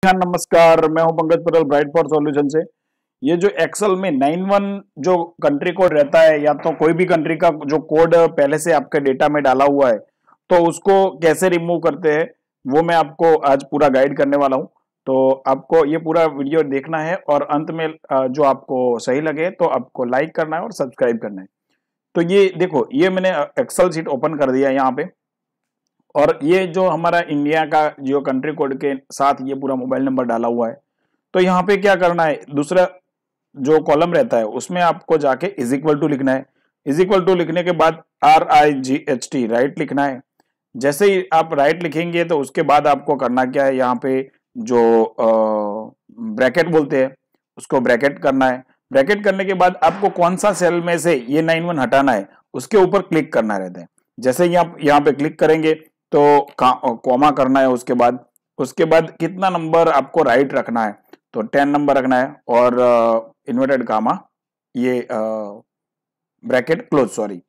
हाँ नमस्कार, मैं हूं Pankaj Patel bright for solution से। ये जो एक्सेल में 91 जो कंट्री कोड रहता है या तो कोई भी कंट्री का जो कोड पहले से आपके डेटा में डाला हुआ है तो उसको कैसे रिमूव करते हैं वो मैं आपको आज पूरा गाइड करने वाला हूं। तो आपको ये पूरा वीडियो देखना है और अंत में जो आपको सही लगे तो आपको लाइक करना है और सब्सक्राइब करना है। तो ये देखो, ये मैंने एक्सेल शीट ओपन कर दिया यहाँ पे और ये जो हमारा इंडिया का जो कंट्री कोड के साथ ये पूरा मोबाइल नंबर डाला हुआ है। तो यहाँ पे क्या करना है, दूसरा जो कॉलम रहता है उसमें आपको जाके इज इक्वल टू लिखना है। इज इक्वल टू लिखने के बाद RIGHT राइट लिखना है। जैसे ही आप राइट लिखेंगे तो उसके बाद आपको करना क्या है, यहाँ पे जो ब्रैकेट बोलते हैं उसको ब्रैकेट करना है। ब्रैकेट करने के बाद आपको कौन सा सेल में से ये 91 हटाना है उसके ऊपर क्लिक करना रहता है। जैसे ही आप यहाँ पे क्लिक करेंगे तो कॉमा करना है। उसके बाद कितना नंबर आपको राइट रखना है, तो 10 नंबर रखना है और इन्वर्टेड कामा ये ब्रैकेट क्लोज, सॉरी।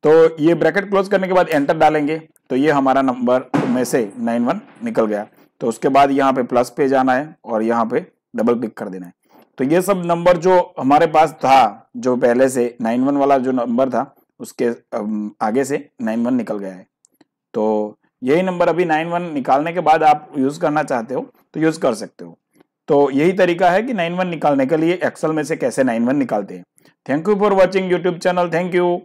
तो ये ब्रैकेट क्लोज करने के बाद एंटर डालेंगे तो ये हमारा नंबर में से 91 निकल गया। तो उसके बाद यहाँ पे प्लस पे जाना है और यहाँ पे डबल क्लिक कर देना है। तो ये सब नंबर जो हमारे पास था, जो पहले से 91 वाला जो नंबर था उसके आगे से 91 निकल गया है। तो यही नंबर अभी 91 निकालने के बाद आप यूज करना चाहते हो तो यूज कर सकते हो। तो यही तरीका है कि 91 निकालने के लिए एक्सेल में से कैसे 91 निकालते हैं। Thank you for watching YouTube channel. Thank you.